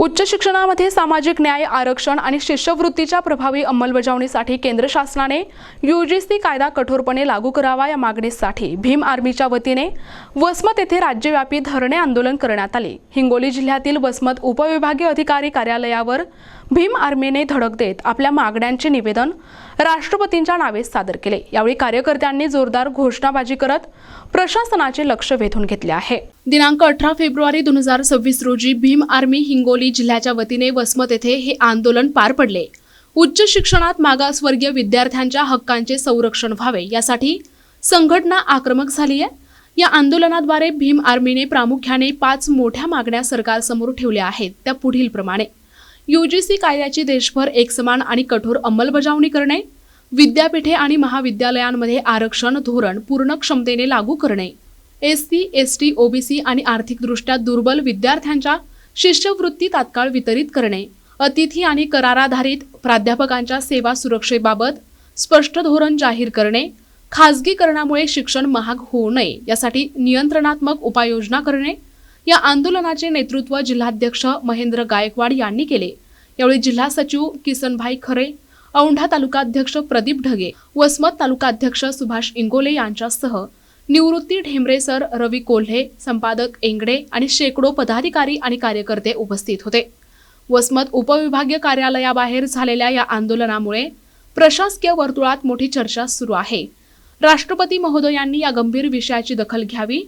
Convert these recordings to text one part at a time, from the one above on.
उच्च शिक्षणामध्ये सामाजिक न्याय, आरक्षण आणि शिष्यवृत्तीच्या प्रभावी अंमलबजावणीसाठी केंद्र शासनाने यूजीसी कायदा कठोरपणे लागू करावा या मागणीसाठी भीम आर्मीच्या वतीने वसमत येथे राज्यव्यापी धरणे आंदोलन करण्यात आले। हिंगोली जिल्ह्यातील वसमत उपविभागीय अधिकारी कार्यालयावर भीम आर्मीने धडक देत आपल्या मागण्यांचे निवेदन राष्ट्रपतींच्या नावे सादर केले। यावेळी कार्यकर्त्यांनी जोरदार घोषणाबाजी करत प्रशासनाचे लक्ष वेधून घेतले आहे। दिनांक 18 फेब्रुवारी 2026 रोजी भीम आर्मी हिंगोली जिल्ह्याच्या वतीने वसमत येथे हे आंदोलन पार पडले। उच्च शिक्षणात मागासवर्गीय विद्यार्थ्यांच्या हक्कांचे संरक्षण व्हावे यासाठी संघटना आक्रमक झाली आहे। या आंदोलनाद्वारे भीम आर्मीने प्रामुख्याने 5 मोठ्या मागण्या सरकारसमोर ठेवल्या आहेत। त्या पुढील प्रमाणे: यूजीसी कायद्याची देशभर एकसमान आणि कठोर अंमलबजावणी करणे, विद्यापीठे आणि महाविद्यालयांमध्ये आरक्षण धोरण पूर्ण क्षमतेने लागू करणे, एससी, एसटी, ओबीसी आणि आर्थिकदृष्ट्या दुर्बल विद्यार्थ्यांच्या शिष्यवृत्ती तात्काळ वितरित करणे, अतिथी आणि कराराधारित प्राध्यापकांच्या सेवा सुरक्षेबाबत स्पष्ट धोरण जाहीर करणे, खासगीकरणामुळे शिक्षण महाग होऊ नये यासाठी नियंत्रणात्मक उपाययोजना करणे। या आंदोलनाचे नेतृत्व जिल्हाध्यक्ष महेंद्र गायकवाड यांनी केले। यावेळी जिल्हा सचिव किसनभाई खरे, औंढा तालुकाध्यक्ष प्रदीप ढगे, वसमत तालुकाध्यक्ष सुभाष इंगोले यांच्यासह निवृत्ती ढेमरे सर, रवी कोल्हे, संपादक एंगडे आणि शेकडो पदाधिकारी आणि कार्यकर्ते उपस्थित होते। वसमत उपविभागीय कार्यालयाबाहेर झालेल्या या आंदोलनामुळे प्रशासकीय वर्तुळात मोठी चर्चा सुरू आहे। राष्ट्रपती महोदयांनी या गंभीर विषयाची दखल घ्यावी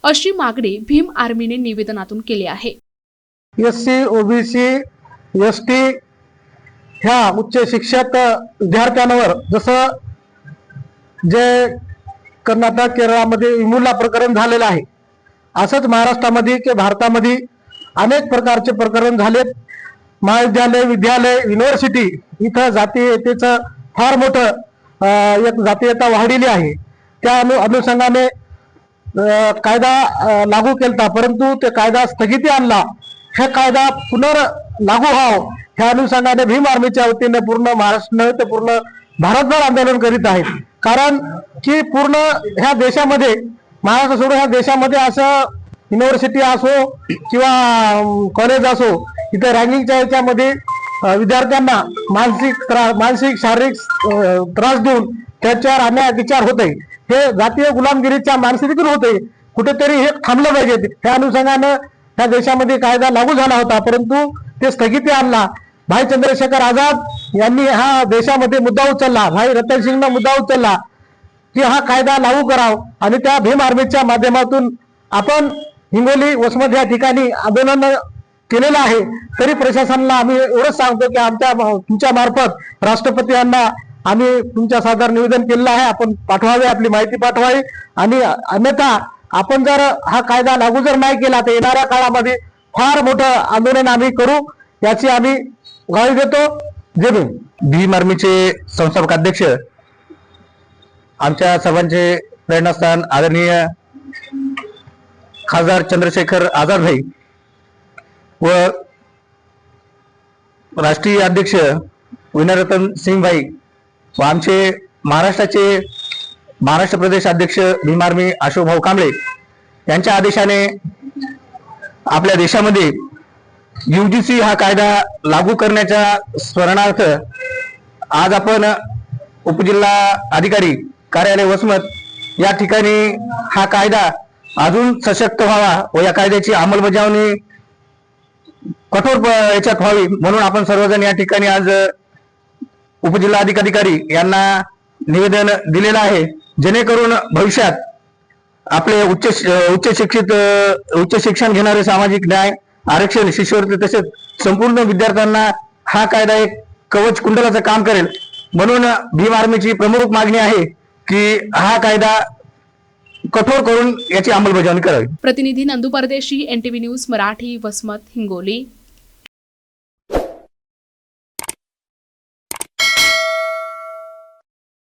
अशी मागणी भीम आर्मीने निवेदनातून केली आहे। एससी, ओबीसी, एसटी ह्या उच्च शिक्षित विद्यार्थ्यांवर जसं जे कर्नाटक, केरळामध्ये इमुला प्रकरण झालेलं आहे, असंच महाराष्ट्रामध्ये की भारतामध्ये अनेक प्रकारचे प्रकरण झालेत। महाविद्यालय, विद्यालय, युनिव्हर्सिटी इथं जातीयतेचं फार मोठं एक जातीयता वाढलेली आहे। त्या अनुषंगाने कायदा लागू केलता, परंतु ते कायदा स्थगिती आणला। हे कायदा लागू व्हावं ह्या अनुषंगाने भीम आर्मीच्या वतीने पूर्ण महाराष्ट्र नव्हे तर पूर्ण भारतभर आंदोलन करीत आहेत। कारण की पूर्ण ह्या देशामध्ये, महाराष्ट्र सोडून ह्या देशामध्ये असं युनिव्हर्सिटी असो किंवा कॉलेज असो, इथे रँकिंगच्या याच्यामध्ये विद्यार्थ्यांना मानसिक शारीरिक त्रास देऊन त्याच्यावर अन्याय विचार होते। हे जातीय गुलामगिरीच्या मानसिकतेतून होते। कुठेतरी हे थांबलं पाहिजे। त्या अनुषंगानं त्या देशामध्ये कायदा लागू झाला होता, परंतु ते स्थगिती आणला। भाई चंद्रशेखर आझाद यांनी हा देशामध्ये मुद्दा उचलला, भाई रतन सिंगनं मुद्दा उचलला की हा कायदा लागू करावा। आणि त्या भीम आर्मीच्या माध्यमातून आपण हिंगोली, वसमत या ठिकाणी आंदोलन केलेलं आहे। तरी प्रशासनाला आम्ही एवढंच सांगतो की तुमच्या मार्फत राष्ट्रपती यांना आम्ही तुमच्या सादर निवेदन केलेलं आहे, आपण पाठवावे, आपली माहिती पाठवावी। आणि अन्यथा आपण जर हा कायदा लागू जर नाही केला तर येणाऱ्या काळामध्ये फार मोठं आंदोलन आम्ही करू याची आम्ही ग्वाही देतो। जय भीम। भीम आर्मीचे संस्थापक अध्यक्ष, आमच्या सर्वांचे प्रेरणास्थान आदरणीय खासदार चंद्रशेखर आझाद भाई व राष्ट्रीय अध्यक्ष विनयरतन सिंग भाई व आमचे महाराष्ट्र प्रदेश अध्यक्ष भीम आर्मी अशोक भाऊ कांबळे यांच्या आदेशाने आपल्या देशामध्ये यूजीसी हा कायदा लागू करण्याच्या स्मरणार्थ आज आपण उपजिल्हा अधिकारी कार्यालय वसमत या ठिकाणी हा कायदा अजून सशक्त व्हावा व या कायद्याची अंमलबजावणी कठोर याच्यात व्हावी म्हणून आपण सर्वजण या ठिकाणी आज उपजिल्हा अधिकारी यांना निवेदन दिलेलं आहे, जेणेकरून भविष्यात आपले उच्च शिक्षण घेणारे सामाजिक न्याय, आरक्षण, शिष्यवृत्ती तसेच संपूर्ण विद्यार्थ्यांना हा कायदा एक कवच कुंडलाचं काम करेल। म्हणून भीम आर्मीची प्रमुख मागणी आहे की हा कायदा कठोर करून याची अंमलबजावणी करावी। प्रतिनिधी नंदू परदेशी, NTV न्यूज मराठी, वसमत, हिंगोली।